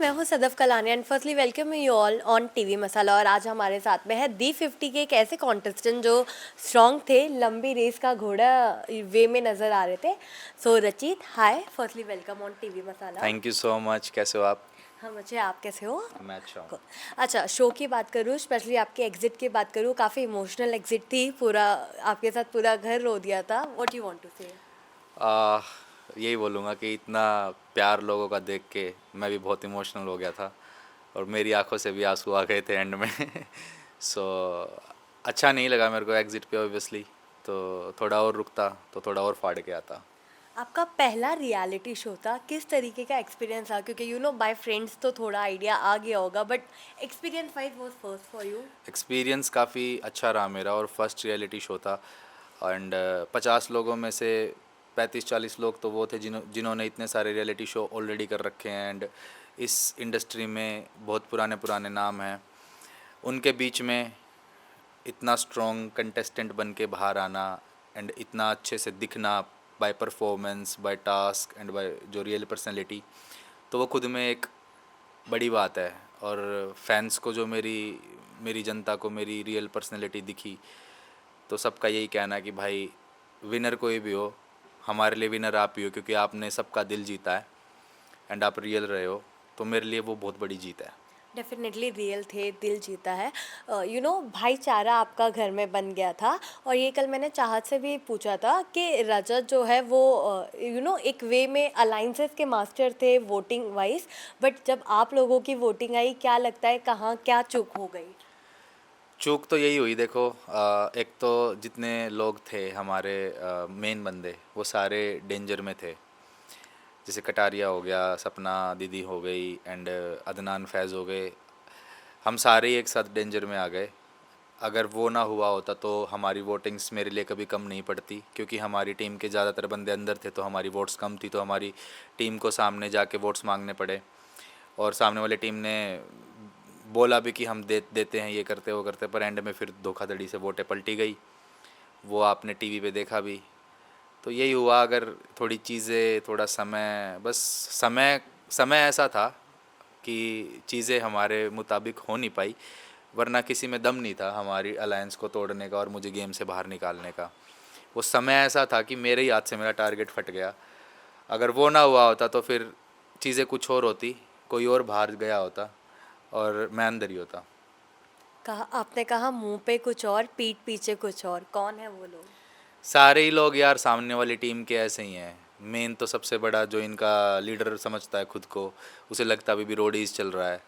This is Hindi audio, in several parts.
मैं हूं Sadaf Kalani and firstly welcome you all on TV Masala. और आज हमारे साथ में है दी 50 के एक ऐसे कॉन्टेस्टेंट जो स्ट्रॉन्ग थे, लंबी रेस का घोड़ा वे में नज़र आ रहे थे। So Rachit, hi, firstly welcome on TV Masala. Thank you so much. कैसे हो आप? हाँ, मुझे आप कैसे हो? मैं अच्छा हूँ। Cool. अच्छा, शो की बात करूँ, स्पेशली आपके एग्जिट की बात करूँ, काफ़ी इमोशनल एग्जिट थी, पूरा आपके साथ पूरा घर रो दिया था। व्हाट यू वांट टू से? आ, यही बोलूँगा कि इतना प्यार लोगों का देख के मैं भी बहुत इमोशनल हो गया था और मेरी आंखों से भी आंसू आ गए थे एंड में। सो अच्छा नहीं लगा मेरे को एग्ज़िट पे ऑब्वियसली। तो थोड़ा और रुकता तो थोड़ा और फाड़ के आता। आपका पहला रियलिटी शो था, किस तरीके का एक्सपीरियंस था? क्योंकि बाय फ्रेंड्स तो थोड़ा आइडिया आ गया होगा, but experience wise was first for you. Experience काफ़ी अच्छा रहा मेरा और फर्स्ट रियलिटी शो था। एंड 50 लोगों में से 35-40 लोग तो वो थे जिन्होंने इतने सारे रियलिटी शो ऑलरेडी कर रखे हैं एंड इस इंडस्ट्री में बहुत पुराने पुराने नाम हैं। उनके बीच में इतना स्ट्रॉन्ग कंटेस्टेंट बन के बाहर आना एंड इतना अच्छे से दिखना by performance, by task and by जो रियल पर्सनैलिटी, तो वो खुद में एक बड़ी बात है। और फैंस को जो मेरी मेरी जनता को मेरी रियल पर्सनैलिटी दिखी, तो सबका यही कहना है कि भाई विनर कोई भी हो, हमारे लिए विनर आप ही हो, क्योंकि आपने सबका दिल जीता है एंड आप रियल रहे हो। तो मेरे लिए वो बहुत बड़ी जीत है। डेफिनेटली रियल थे, दिल जीता है। भाईचारा आपका घर में बन गया था। और ये कल मैंने चाहत से भी पूछा था कि रजत जो है वो एक वे में अलाइंसेस के मास्टर थे वोटिंग वाइज, बट जब आप लोगों की वोटिंग आई, क्या लगता है कहाँ क्या चूक हो गई? चूक तो यही हुई, देखो, एक तो जितने लोग थे हमारे मेन बंदे वो सारे डेंजर में थे। जैसे कटारिया हो गया, सपना दीदी हो गई एंड अदनान फैज़ हो गए। हम सारे ही एक साथ डेंजर में आ गए। अगर वो ना हुआ होता तो हमारी वोटिंग्स मेरे लिए कभी कम नहीं पड़ती, क्योंकि हमारी टीम के ज़्यादातर बंदे अंदर थे तो हमारी वोट्स कम थी, तो हमारी टीम को सामने जाके वोट्स मांगने पड़े। और सामने वाली टीम ने बोला भी कि हम देते हैं, ये करते वो करते, पर एंड में फिर धोखाधड़ी से वोटें पलटी गई। वो आपने टीवी पे देखा भी। तो यही हुआ। अगर थोड़ी चीज़ें, थोड़ा समय, बस समय समय ऐसा था कि चीज़ें हमारे मुताबिक हो नहीं पाई, वरना किसी में दम नहीं था हमारी अलायंस को तोड़ने का और मुझे गेम से बाहर निकालने का। वो समय ऐसा था कि मेरे ही हाथ से मेरा टारगेट फट गया। अगर वो ना हुआ होता तो फिर चीज़ें कुछ और होती, कोई और बाहर गया होता और मैं अंदर ही होता। कहा आपने, कहा मुंह पे कुछ और पीठ पीछे कुछ और, कौन है वो लोग? सारे ही लोग यार सामने वाली टीम के ऐसे ही हैं। मेन तो सबसे बड़ा जो इनका लीडर समझता है खुद को, उसे लगता है अभी भी रोडीज चल रहा है।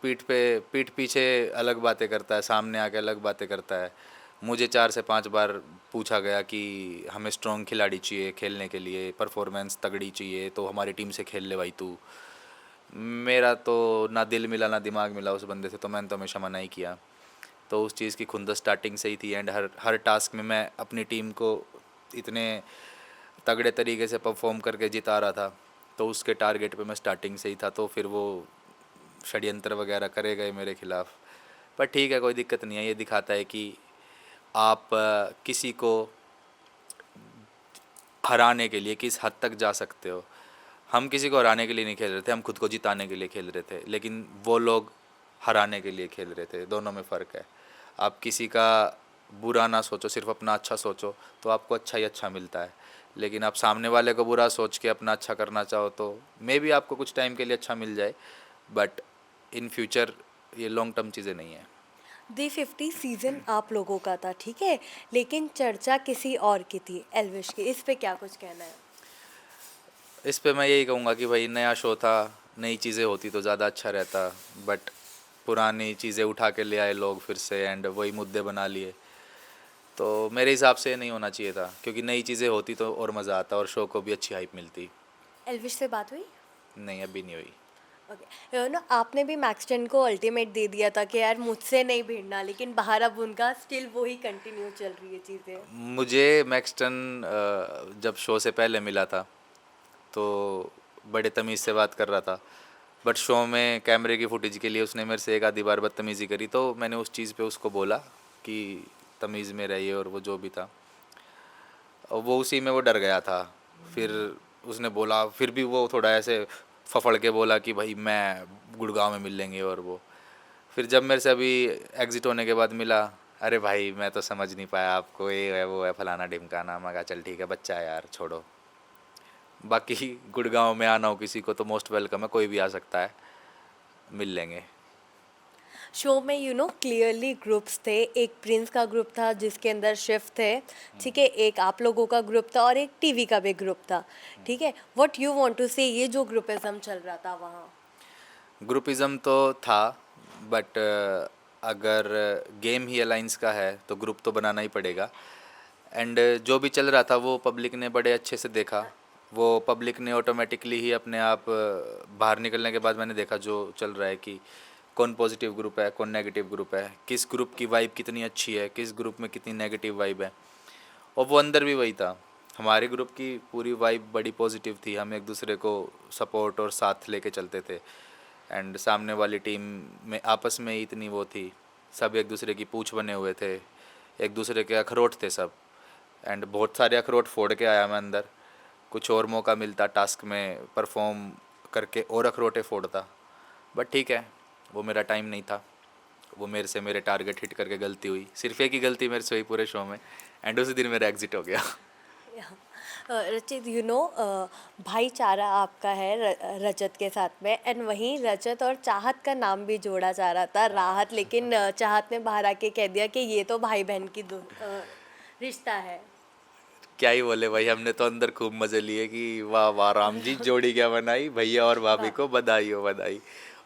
पीठ पीछे अलग बातें करता है, सामने आके अलग बातें करता है। मुझे 4 से 5 बार पूछा गया कि हमें स्ट्रॉन्ग खिलाड़ी चाहिए खेलने के लिए, परफॉर्मेंस तगड़ी चाहिए, तो हमारी टीम से खेल ले भाई तू। मेरा तो ना दिल मिला ना दिमाग मिला उस बंदे से, तो मैंने तो हमेशा मना ही किया। तो उस चीज़ की खुंदस स्टार्टिंग से ही थी एंड हर हर टास्क में मैं अपनी टीम को इतने तगड़े तरीके से परफॉर्म करके जिता रहा था। तो उसके टारगेट पे मैं स्टार्टिंग से ही था। तो फिर वो षड्यंत्र वगैरह करे गए मेरे खिलाफ़, पर ठीक है, कोई दिक्कत नहीं है। ये दिखाता है कि आप किसी को हराने के लिए किस हद तक जा सकते हो। हम किसी को हराने के लिए नहीं खेल रहे थे, हम खुद को जिताने के लिए खेल रहे थे, लेकिन वो लोग हराने के लिए खेल रहे थे। दोनों में फ़र्क है। आप किसी का बुरा ना सोचो, सिर्फ अपना अच्छा सोचो, तो आपको अच्छा ही अच्छा मिलता है। लेकिन आप सामने वाले को बुरा सोच के अपना अच्छा करना चाहो तो मे बी आपको कुछ टाइम के लिए अच्छा मिल जाए, बट इन फ्यूचर ये लॉन्ग टर्म चीज़ें नहीं है। दी 50 सीजन आप लोगों का था, ठीक है, लेकिन चर्चा किसी और की थी, एल्विश की। इस पे क्या कुछ कहना है? इस पे मैं यही कहूँगा कि भाई नया शो था, नई चीज़ें होती तो ज़्यादा अच्छा रहता, बट पुरानी चीज़ें उठा के ले आए लोग फिर से एंड वही मुद्दे बना लिए। तो मेरे हिसाब से नहीं होना चाहिए था, क्योंकि नई चीज़ें होती तो और मज़ा आता और शो को भी अच्छी हाइप मिलती। एल्विश से बात हुई? नहीं, अभी नहीं हुई। ओके, आपने भी मैक्सटन को अल्टीमेट दे दिया था कि यार मुझसे नहीं भिड़ना, लेकिन बाहर अब उनका स्टिल वही कंटिन्यू चल रही है चीज़ें। मुझे मैक्सटन जब शो से पहले मिला था तो बड़े तमीज़ से बात कर रहा था, बट शो में कैमरे की फुटेज के लिए उसने मेरे से एक आधी बार बदतमीज़ी करी, तो मैंने उस चीज़ पे उसको बोला कि तमीज़ में रहिए, और वो जो भी था, और वो उसी में वो डर गया था। फिर उसने बोला, फिर भी वो थोड़ा ऐसे फफड़ के बोला कि भाई मैं गुड़गांव में मिल लेंगे और वो। फिर जब मेरे से अभी एग्ज़िट होने के बाद मिला, अरे भाई मैं तो समझ नहीं पाया आपको, ये है वो है फलाना ढिमकाना। मैं कहा चल ठीक है, बच्चा है यार, छोड़ो। बाकी गुड़गांव में आना हो किसी को तो मोस्ट वेलकम है, कोई भी आ सकता है, मिल लेंगे। शो में क्लियरली ग्रुप्स थे। एक प्रिंस का ग्रुप था जिसके अंदर शिव थे, ठीक है, एक आप लोगों का ग्रुप था और एक टीवी का भी ग्रुप था, ठीक है। व्हाट यू वांट टू से, ये जो ग्रुपिज्म चल रहा था वहाँ? ग्रुपिज़म तो था, बट अगर गेम ही अलाइंस का है तो ग्रुप तो बनाना ही पड़ेगा। एंड जो भी चल रहा था वो पब्लिक ने बड़े अच्छे से देखा। वो पब्लिक ने ऑटोमेटिकली ही अपने आप बाहर निकलने के बाद मैंने देखा जो चल रहा है कि कौन पॉजिटिव ग्रुप है, कौन नेगेटिव ग्रुप है, किस ग्रुप की वाइब कितनी अच्छी है, किस ग्रुप में कितनी नेगेटिव वाइब है। और वो अंदर भी वही था। हमारे ग्रुप की पूरी वाइब बड़ी पॉजिटिव थी, हम एक दूसरे को सपोर्ट और साथ लेके चलते थे। एंड सामने वाली टीम में आपस में ही इतनी वो थी, सब एक दूसरे की पूँछ बने हुए थे, एक दूसरे के अखरोट थे सब। एंड बहुत सारे अखरोट फोड़ के आया मैं अंदर। कुछ और मौका मिलता टास्क में परफॉर्म करके और अखरोटे फोड़ता, बट ठीक है, वो मेरा टाइम नहीं था। वो मेरे से मेरे टारगेट हिट करके गलती हुई, सिर्फ एक ही गलती मेरे से हुई पूरे शो में, एंड उसी दिन मेरा एग्जिट हो गया। रचित, भाईचारा आपका है रजत के साथ में, एंड वहीं रजत और चाहत का नाम भी जोड़ा जा रहा था, राहत, लेकिन चाहत ने बाहर आके कह दिया कि ये तो भाई बहन की रिश्ता है। क्या ही बोले भाई, हमने तो अंदर खूब मज़े लिए कि वाह वाह राम जी जोड़ी क्या बनाई, भैया और भाभी को बधाई हो बधाई।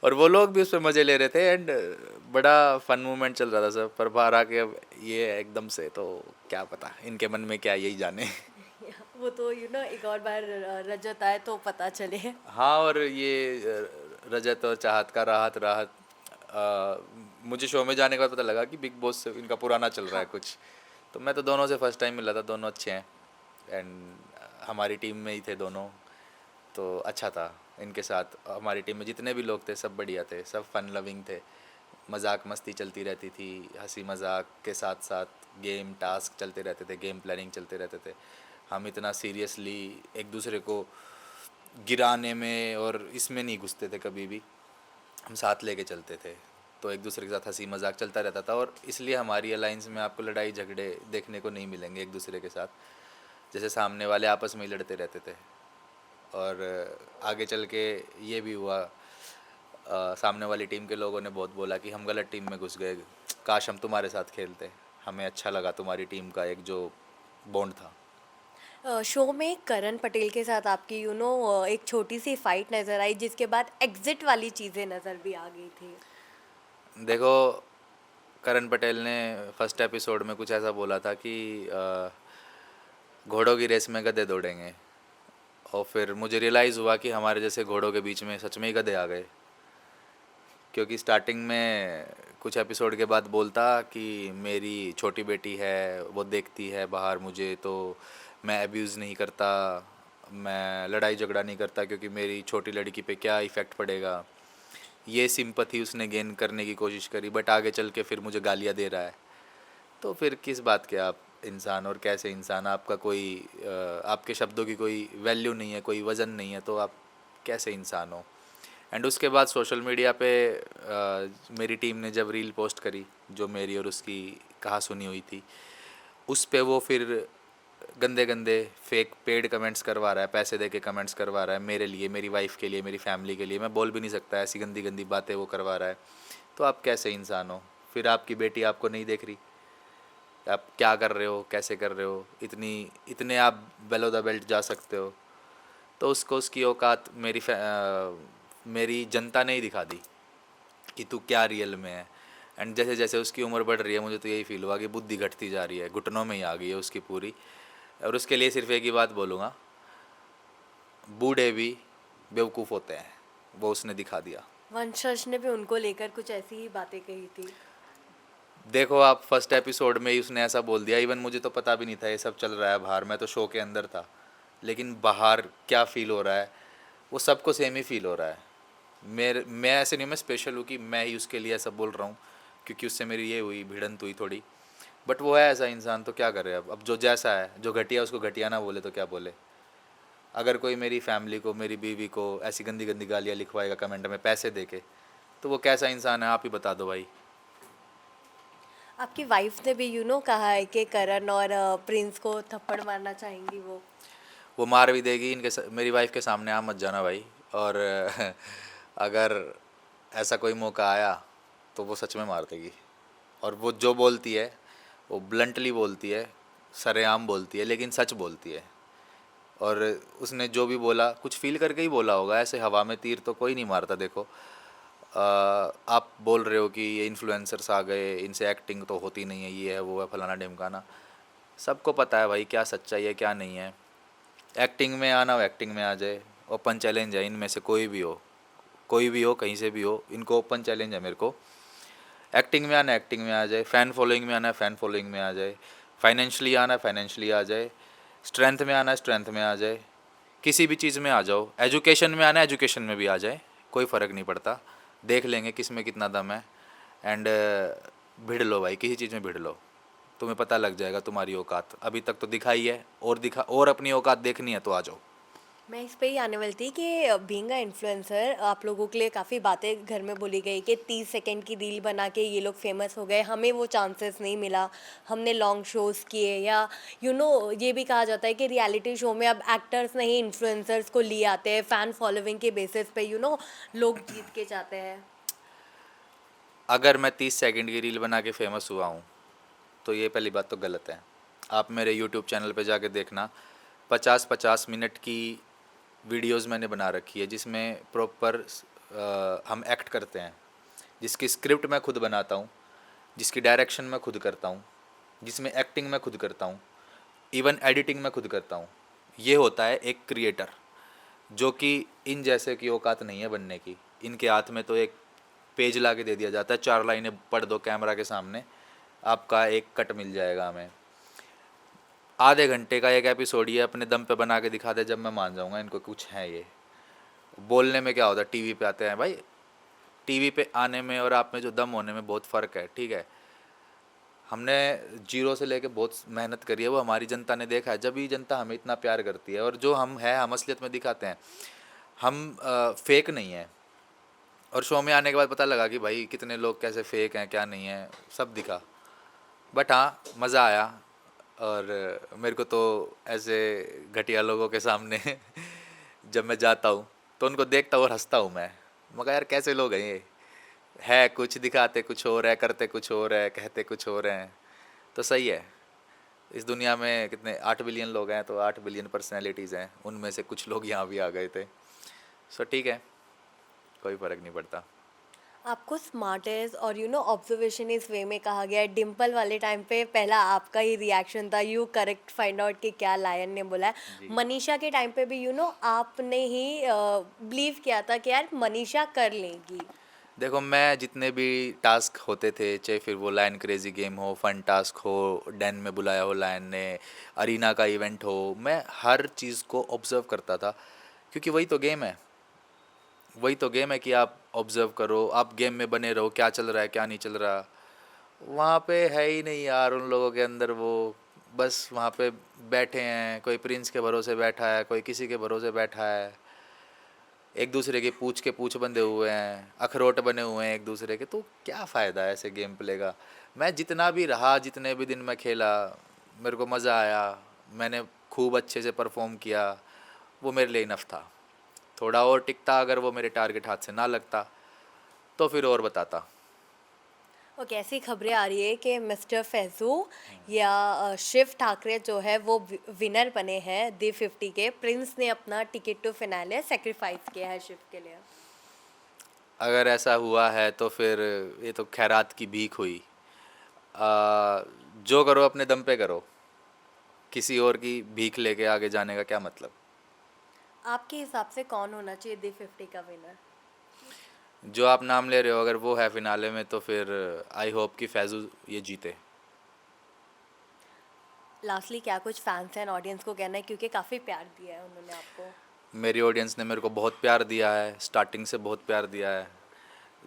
और वो लोग भी उस पर मज़े ले रहे थे, एंड बड़ा फन मोमेंट चल रहा था सब। पर बाहर आके अब ये एकदम से तो क्या पता इनके मन में क्या, यही जाने। वो तो एक और बार रजत आए तो पता चले। हाँ, और ये रजत और चाहत का राहत राहत, मुझे शो में जाने के बाद पता लगा कि बिग बॉस से इनका पुराना चल रहा है कुछ। तो मैं तो दोनों से फर्स्ट टाइम मिला था, दोनों अच्छे हैं, एंड हमारी टीम में ही थे दोनों, तो अच्छा था इनके साथ। हमारी टीम में जितने भी लोग थे सब बढ़िया थे, सब फन लविंग थे, मजाक मस्ती चलती रहती थी, हंसी मजाक के साथ साथ गेम टास्क चलते रहते थे, गेम प्लानिंग चलते रहते थे। हम इतना सीरियसली एक दूसरे को गिराने में और इसमें नहीं घुसते थे कभी भी, हम साथ लेके चलते थे। तो एक दूसरे के साथ हंसी मजाक चलता रहता था, और इसलिए हमारी अलाइंस में आपको लड़ाई झगड़े देखने को नहीं मिलेंगे एक दूसरे के साथ। जैसे सामने वाले आपस में ही लड़ते रहते थे, और आगे चल के ये भी हुआ, सामने वाली टीम के लोगों ने बहुत बोला कि हम गलत टीम में घुस गए, काश हम तुम्हारे साथ खेलते, हमें अच्छा लगा तुम्हारी टीम का एक जो बॉन्ड था। शो में करण पटेल के साथ आपकी एक छोटी सी फाइट नज़र आई, जिसके बाद एग्जिट वाली चीज़ें नज़र भी आ गई थी। देखो, करण पटेल ने फर्स्ट एपिसोड में कुछ ऐसा बोला था कि घोड़ों की रेस में गधे दौड़ेंगे, और फिर मुझे रियलाइज़ हुआ कि हमारे जैसे घोड़ों के बीच में सच में ही गधे आ गए। क्योंकि स्टार्टिंग में कुछ एपिसोड के बाद बोलता कि मेरी छोटी बेटी है, वो देखती है बाहर मुझे, तो मैं अब्यूज़ नहीं करता, मैं लड़ाई झगड़ा नहीं करता, क्योंकि मेरी छोटी लड़की पे क्या इफ़ेक्ट पड़ेगा। ये सिंपैथी उसने गेन करने की कोशिश करी, बट आगे चल के फिर मुझे गालियाँ दे रहा है। तो फिर किस बात के आप इंसान, और कैसे इंसान, आपका कोई आपके शब्दों की कोई वैल्यू नहीं है, कोई वज़न नहीं है, तो आप कैसे इंसान हो। एंड उसके बाद सोशल मीडिया पे मेरी टीम ने जब रील पोस्ट करी जो मेरी और उसकी कहा सुनी हुई थी, उस पे वो फिर गंदे गंदे फेक पेड कमेंट्स करवा रहा है, पैसे दे के कमेंट्स करवा रहा है मेरे लिए, मेरी वाइफ के लिए, मेरी फैमिली के लिए। मैं बोल भी नहीं सकता, ऐसी गंदी गंदी बातें वो करवा रहा है। तो आप कैसे इंसान हो। फिर आपकी बेटी आपको नहीं देख रही, आप क्या कर रहे हो, कैसे कर रहे हो, इतने आप बेलो द बेल्ट जा सकते हो। तो उसको उसकी औकात मेरी जनता ने ही दिखा दी कि तू क्या रियल में है। एंड जैसे जैसे उसकी उम्र बढ़ रही है, मुझे तो यही फील हुआ कि बुद्धि घटती जा रही है, घुटनों में ही आ गई है उसकी पूरी। और उसके लिए सिर्फ एक ही बात बोलूँगा, बूढ़े भी बेवकूफ़ होते हैं, वो उसने दिखा दिया। वंशज ने भी उनको लेकर कुछ ऐसी ही बातें कही थी। देखो, आप फर्स्ट एपिसोड में ही उसने ऐसा बोल दिया, इवन मुझे तो पता भी नहीं था ये सब चल रहा है बाहर, मैं तो शो के अंदर था। लेकिन बाहर क्या फ़ील हो रहा है वो सबको सेम ही फील हो रहा है। मैं ऐसे नहीं, मैं स्पेशल हूँ कि मैं ही उसके लिए ऐसा बोल रहा हूँ, क्योंकि उससे मेरी ये हुई भिड़ंत हुई थोड़ी। बट वो है ऐसा इंसान, तो क्या करे अब जो जैसा है, जो घटिया उसको घटिया ना बोले तो क्या बोले। अगर कोई मेरी फैमिली को, मेरी बीवी को ऐसी गंदी गंदी गालियाँ लिखवाएगा कमेंट में पैसे दे के, तो वो कैसा इंसान है आप ही बता दो भाई। आपकी वाइफ ने भी कहा है कि करण और प्रिंस को थप्पड़ मारना चाहेंगी वो मार भी देगी, मेरी वाइफ के सामने आ मत जाना भाई। और अगर ऐसा कोई मौका आया तो वो सच में मार देगी। और वो जो बोलती है वो ब्लंटली बोलती है, सरेआम बोलती है, लेकिन सच बोलती है। और उसने जो भी बोला कुछ फील करके ही बोला होगा, ऐसे हवा में तीर तो कोई नहीं मारता। देखो आप बोल रहे हो कि ये इन्फ्लुएंसर्स आ गए, इनसे एक्टिंग तो होती नहीं है, ये है वो है फलाना ढिमकाना। सबको पता है भाई क्या सच्चाई है क्या नहीं है। एक्टिंग में आना हो एक्टिंग में आ जाए, ओपन चैलेंज है, इनमें से कोई भी हो, कोई भी हो, कहीं से भी हो, इनको ओपन चैलेंज है मेरे को। एक्टिंग में आना एक्टिंग में आ जाए, फ़ैन फॉलोइंग में आना है फ़ैन फॉलोइंग में आ जाए, फाइनेंशियली आना है फाइनेंशियली आ जाए, स्ट्रेंथ में आना है स्ट्रेंथ में आ जाए, किसी भी चीज़ में आ जाओ, एजुकेशन में आना है एजुकेशन में भी आ जाए, कोई फ़र्क नहीं पड़ता। देख लेंगे किस में कितना दम है। एंड भिड़ लो भाई, किसी चीज़ में भिड़ लो, तुम्हें पता लग जाएगा तुम्हारी औकात। अभी तक तो दिखाई है, और दिखा, और अपनी औकात देखनी है तो आ जाओ। मैं इस पे ही आने वाली थी कि बीइंग अ इन्फ्लुएंसर आप लोगों के लिए काफ़ी बातें घर में बोली गई कि 30 सेकंड की रील बना के ये लोग फेमस हो गए, हमें वो चांसेस नहीं मिला, हमने लॉन्ग शोज़ किए, या ये भी कहा जाता है कि रियलिटी शो में अब एक्टर्स नहीं इन्फ्लुएंसर्स को लिए आते हैं फ़ैन फॉलोइंग के बेसिस पे लोग जीत के जाते हैं। अगर मैं 30 सेकंड की रील बना के फेमस हुआ हूँ तो ये पहली बात तो गलत है। आप मेरे यूट्यूब चैनल पे जाके देखना, 50-50 मिनट की वीडियोस मैंने बना रखी है जिसमें प्रॉपर हम एक्ट करते हैं, जिसकी स्क्रिप्ट मैं खुद बनाता हूँ, जिसकी डायरेक्शन मैं खुद करता हूँ, जिसमें एक्टिंग मैं खुद करता हूँ, इवन एडिटिंग मैं खुद करता हूँ। ये होता है एक क्रिएटर, जो कि इन जैसे की औकात नहीं है बनने की। इनके हाथ में तो एक पेज ला के दे दिया जाता है, 4 लाइनें पढ़ दो कैमरा के सामने, आपका एक कट मिल जाएगा हमें। आधे घंटे का एक एपिसोड ये अपने दम पे बना के दिखा दे, जब मैं मान जाऊंगा इनको कुछ है ये। बोलने में क्या होता है, टीवी पे आते हैं भाई, टीवी पे आने में और आप में जो दम होने में बहुत फ़र्क है, ठीक है। हमने जीरो से लेके बहुत मेहनत करी है, वो हमारी जनता ने देखा है, जब ही जनता हमें इतना प्यार करती है। और जो हम है हम असलियत में दिखाते हैं, हम फेक नहीं है। और शो में आने के बाद पता लगा कि भाई कितने लोग कैसे फेक हैं क्या नहीं है, सब दिखा। बट हाँ मज़ा आया। और मेरे को तो ऐसे घटिया लोगों के सामने जब मैं जाता हूँ तो उनको देखता हूँ और हंसता हूँ मैं। मगर यार कैसे लोग हैं ये, है कुछ दिखाते कुछ और है, करते कुछ और है, कहते कुछ और हैं। तो सही है, इस दुनिया में कितने 8 बिलियन लोग हैं तो 8 बिलियन पर्सनैलिटीज़ हैं, उनमें से कुछ लोग यहाँ भी आ गए थे। सो ठीक है, कोई फ़र्क नहीं पड़ता। आपको स्मार्टेस्ट और ऑब्जर्वेशन इस वे में कहा गया है। डिम्पल वाले टाइम पे पहला आपका ही रिएक्शन था, यू करेक्ट फाइंड आउट कि क्या लायन ने बोला है। जी मनीषा के टाइम पे भी आपने ही बिलीव किया था कि यार मनीषा कर लेगी। देखो, मैं जितने भी टास्क होते थे, चाहे फिर वो लायन क्रेजी गेम हो, फन टास्क हो, डैन में बुलाया हो लायन ने, अरीना का इवेंट हो, मैं हर चीज़ को ऑब्जर्व करता था। क्योंकि वही तो गेम है, वही तो गेम है कि आप ऑब्जर्व करो, आप गेम में बने रहो, क्या चल रहा है क्या नहीं चल रहा। वहाँ पे है ही नहीं यार उन लोगों के अंदर वो, बस वहाँ पे बैठे हैं, कोई प्रिंस के भरोसे बैठा है, कोई किसी के भरोसे बैठा है, एक दूसरे के पूछ के पूछ बंधे हुए हैं, अखरोट बने हुए हैं एक दूसरे के। तो क्या फ़ायदा है ऐसे गेम प्ले का। मैं जितना भी रहा, जितने भी दिन मैं खेला, मेरे को मज़ा आया, मैंने खूब अच्छे से परफॉर्म किया, वो मेरे लिए इनफ था। थोड़ा और टिकता, अगर वो मेरे टारगेट हाथ से ना लगता तो फिर और बताता। और कैसी खबरें आ रही है कि मिस्टर फैजू या शिव ठाकरे जो है वो विनर बने हैं D50 के। प्रिंस ने अपना टिकट टू फिनाले सेक्रीफाइस किया है शिव के लिए। अगर ऐसा हुआ है तो फिर ये तो खैरात की भीख हुई। जो करो अपने दम पे करो, किसी और की भीख लेके आगे जाने का क्या मतलब। आपके हिसाब से कौन होना चाहिए D50 का विनर? जो आप नाम ले रहे हो अगर वो है फिनाले में तो फिर आई होप कि फैजू ये जीते। लास्टली क्या कुछ फैंस एंड ऑडियंस को कहना है, क्योंकि काफ़ी प्यार दिया है उन्होंने आपको। मेरी ऑडियंस ने मेरे को बहुत प्यार दिया है, स्टार्टिंग से बहुत प्यार दिया है।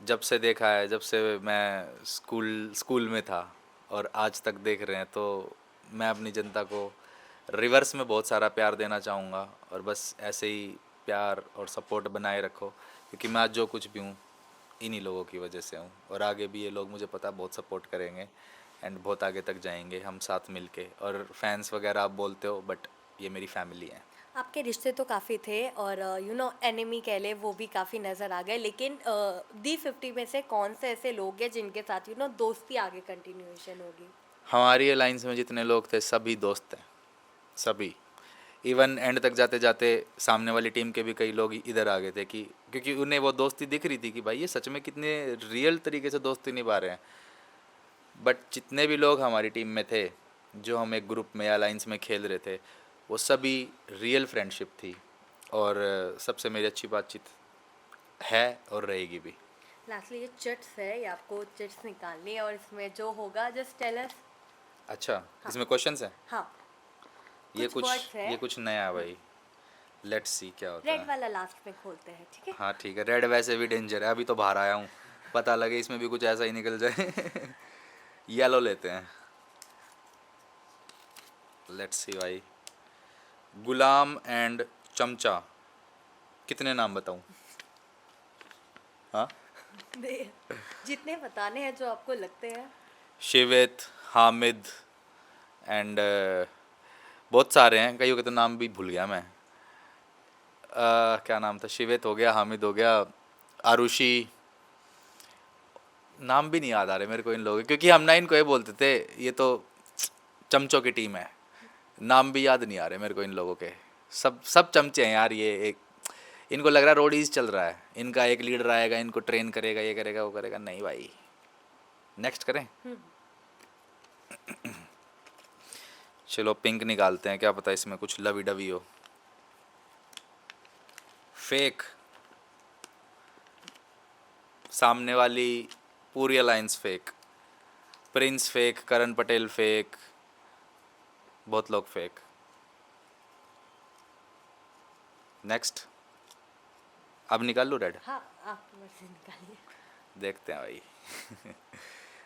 जब से देखा है, जब से मैं स्कूल स्कूल में था और आज तक देख रहे हैं, तो मैं अपनी जनता को रिवर्स में बहुत सारा प्यार देना चाहूँगा और बस ऐसे ही प्यार और सपोर्ट बनाए रखो, क्योंकि मैं आज जो कुछ भी हूँ इन्हीं लोगों की वजह से हूँ, और आगे भी ये लोग मुझे पता बहुत सपोर्ट करेंगे एंड बहुत आगे तक जाएंगे हम साथ मिलके। और फैंस वगैरह आप बोलते हो, बट ये मेरी फैमिली है। आपके रिश्ते तो काफ़ी थे और एनिमी कह ले वो भी काफ़ी नज़र आ गए, लेकिन दी 50 में से कौन से ऐसे लोग हैं जिनके साथ दोस्ती आगे कंटिन्यूएशन होगी? हमारी अलाइंस में जितने लोग थे सभी दोस्त हैं, सभी। इवन एंड तक जाते जाते सामने वाली टीम के भी कई लोग इधर आ गए थे, कि क्योंकि उन्हें वो दोस्ती दिख रही थी कि भाई ये सच में कितने रियल तरीके से दोस्ती निभा रहे हैं। बट जितने भी लोग हमारी टीम में थे, जो हम एक ग्रुप में अलाइंस में खेल रहे थे, वो सभी रियल फ्रेंडशिप थी, और सबसे मेरी अच्छी बातचीत है और रहेगी भी। लास्टली ये चिट्स है, ये आपको चिट्स निकालनी है और इसमें जो होगा जस्ट टेल अस। अच्छा, हाँ इसमें क्वेश्चंस हैं? हाँ, ये कुछ कुछ वर्ड्स है। ये कुछ नया है भाई। लेट्स सी क्या होता रेड है। वाला लास्ट में खोलते हैं, ठीक है? हाँ ठीक है, रेड वैसे भी डेंजर है, अभी तो बाहर आया हूँ, पता लगे इसमें भी कुछ ऐसा ही निकल जाए। येलो लेते हैं। लेट्स सी भाई। गुलाम एंड चमचा, कितने नाम बताऊँ? हाँ, जितने बताने हैं जो आपको लगते हैं। शिवेत, हामिद एंड बहुत सारे हैं, कईयों के तो नाम भी भूल गया मैं। क्या नाम था? शिवेत हो गया, हामिद हो गया, आरुषि, नाम भी नहीं याद आ रहे मेरे को इन लोगों के, क्योंकि हम ना इनको ये बोलते थे ये तो चमचों की टीम है। नाम भी याद नहीं आ रहे मेरे को इन लोगों के। सब सब चमचे हैं यार। ये एक, इनको लग रहा है रोडीज चल रहा है, इनका एक लीडर आएगा, इनको ट्रेन करेगा, ये करेगा, वो करेगा। नहीं भाई, नेक्स्ट करें। चलो पिंक निकालते हैं, क्या पता इसमें कुछ लवी डवी हो। फेक, सामने वाली पूरी अलायंस फेक। प्रिंस फेक, करण पटेल फेक, बहुत लोग फेक। नेक्स्ट, अब निकाल लूँ रेड? हाँ, आपकी मर्जी निकालिए। देखते हैं भाई।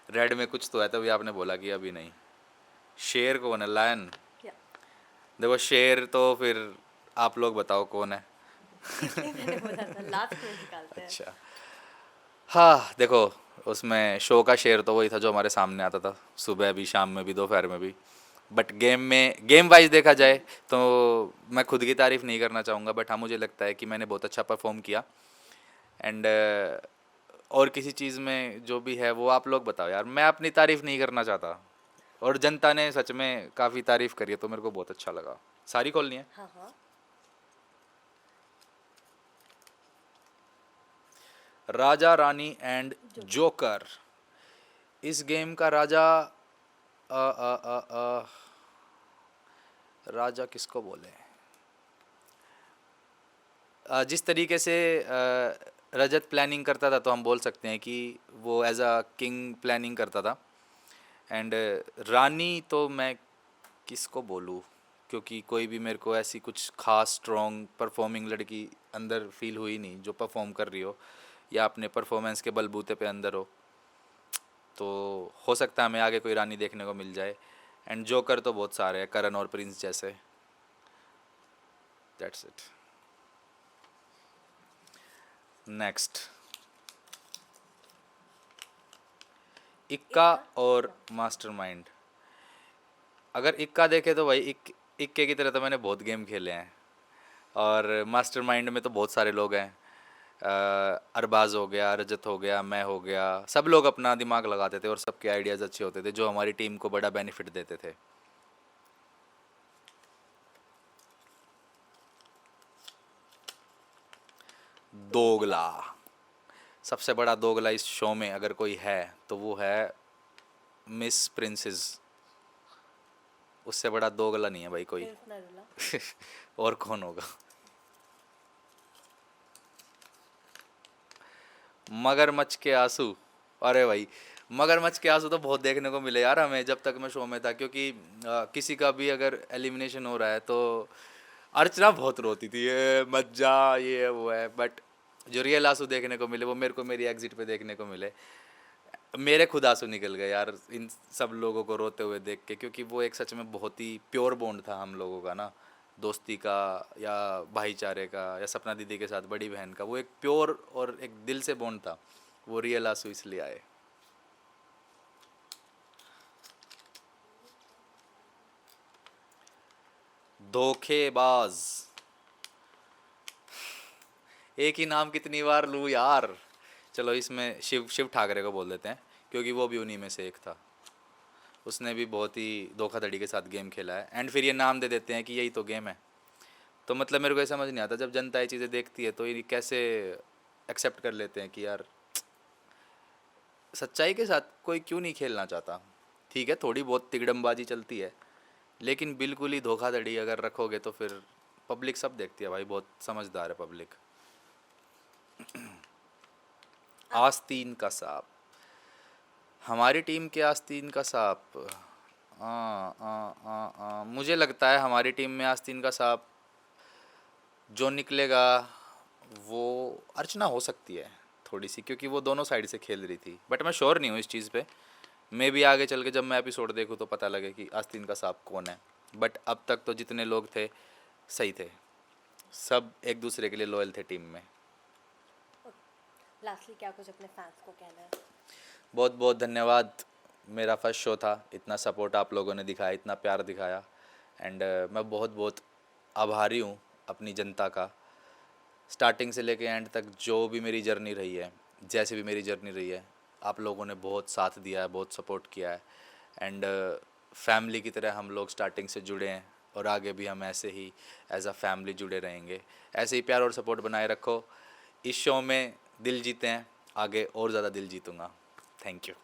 रेड में कुछ तो है, तभी आपने बोला कि अभी नहीं। शेर कौन है? लायन। क्या? देखो शेर तो फिर आप लोग बताओ कौन है। इसलिए मैंने बोला था लास्ट में निकालते हैं। अच्छा, हाँ देखो, उसमें शो का शेर तो वही था जो हमारे सामने आता था, सुबह भी, शाम में भी, दोपहर में भी। बट गेम में, गेम वाइज देखा जाए तो मैं खुद की तारीफ़ नहीं करना चाहूँगा, बट हाँ मुझे लगता है कि मैंने बहुत अच्छा परफॉर्म किया। एंड और किसी चीज़ में जो भी है वो आप लोग बताओ यार, मैं अपनी तारीफ़ नहीं करना चाहता। और जनता ने सच में काफ़ी तारीफ़ करी है, तो मेरे को बहुत अच्छा लगा। सारी खोलनी है। हाँ हाँ। Raja Rani and joker. इस गेम का राजा, राजा किसको बोले? जिस तरीके से रजत प्लानिंग करता था, तो हम बोल सकते हैं कि वो एज अ किंग प्लानिंग करता था। एंड रानी तो मैं किसको बोलूँ, क्योंकि कोई भी मेरे को ऐसी कुछ खास स्ट्रॉन्ग परफॉर्मिंग लड़की अंदर फील हुई नहीं जो परफॉर्म कर रही हो या अपने परफॉर्मेंस के बलबूते पे अंदर हो। तो हो सकता है हमें आगे कोई रानी देखने को मिल जाए। एंड जोकर तो बहुत सारे हैं, करण और प्रिंस जैसे। That's it. नेक्स्ट, इक्का और मास्टरमाइंड। अगर इक्का देखे तो भाई इक्के की तरह तो मैंने बहुत गेम खेले हैं, और मास्टरमाइंड में तो बहुत सारे लोग हैं। अरबाज हो गया, रजत हो गया, मैं हो गया, सब लोग अपना दिमाग लगाते थे और सबके आइडियाज़ अच्छे होते थे जो हमारी टीम को बड़ा बेनिफिट देते थे। दोगला, सबसे बड़ा दोगला इस शो में अगर कोई है तो वो है मिस प्रिंसेस। उससे बड़ा दोगला नहीं है भाई कोई। फिर उसने बोला, और कौन होगा? मगरमच्छ के आंसू। अरे भाई, मगरमच्छ के आंसू तो बहुत देखने को मिले यार हमें जब तक मैं शो में था, क्योंकि किसी का भी अगर एलिमिनेशन हो रहा है तो अर्चना बहुत रोती थी, ये मत जा, ये वो है। बट जो रियल आंसू देखने को मिले वो मेरे को मेरी एग्जिट पे देखने को मिले। मेरे खुद आंसू निकल गए यार इन सब लोगों को रोते हुए देख के, क्योंकि वो एक सच में बहुत ही प्योर बॉन्ड था हम लोगों का ना, दोस्ती का या भाईचारे का, या सपना दीदी के साथ बड़ी बहन का, वो एक प्योर और एक दिल से बॉन्ड था। वो रियल आंसू इसलिए आए। धोखेबाज, एक ही नाम कितनी बार लूँ यार। चलो इसमें शिव शिव ठाकरे को बोल देते हैं, क्योंकि वो भी उन्हीं में से एक था। उसने भी बहुत ही धोखाधड़ी के साथ गेम खेला है, एंड फिर ये नाम दे देते हैं कि यही तो गेम है। तो मतलब मेरे को ये समझ नहीं आता, जब जनता ये चीज़ें देखती है तो ये कैसे एक्सेप्ट कर लेते हैं कि यार सच्चाई के साथ कोई क्यों नहीं खेलना चाहता। ठीक है, थोड़ी बहुत तिकड़मबाजी चलती है, लेकिन बिल्कुल ही धोखाधड़ी अगर रखोगे तो फिर पब्लिक सब देखती है भाई, बहुत समझदार है पब्लिक। आस्तीन का सांप, हमारी टीम के आस्तीन का सांप, मुझे लगता है हमारी टीम में आस्तीन का सांप जो निकलेगा वो अर्चना हो सकती है थोड़ी सी, क्योंकि वो दोनों साइड से खेल रही थी, बट मैं श्योर नहीं हूँ इस चीज़ पे। मे भी आगे चल के जब मैं एपिसोड देखूँ तो पता लगे कि आस्तीन का सांप कौन है, बट अब तक तो जितने लोग थे सही थे, सब एक दूसरे के लिए लॉयल थे टीम में। लास्टली क्या कुछ अपने फैंस को कहना है? बहुत बहुत धन्यवाद, मेरा फर्स्ट शो था, इतना सपोर्ट आप लोगों ने दिखाया, इतना प्यार दिखाया, एंड मैं बहुत बहुत आभारी हूँ अपनी जनता का। स्टार्टिंग से लेके एंड तक जो भी मेरी जर्नी रही है, जैसे भी मेरी जर्नी रही है, आप लोगों ने बहुत साथ दिया है, बहुत सपोर्ट किया है, एंड फैमिली की तरह हम लोग स्टार्टिंग से जुड़े हैं, और आगे भी हम ऐसे ही एज अ फैमिली जुड़े रहेंगे। ऐसे ही प्यार और सपोर्ट बनाए रखो। इस शो में दिल जीते हैं, आगे और ज़्यादा दिल जीतूँगा। Thank you.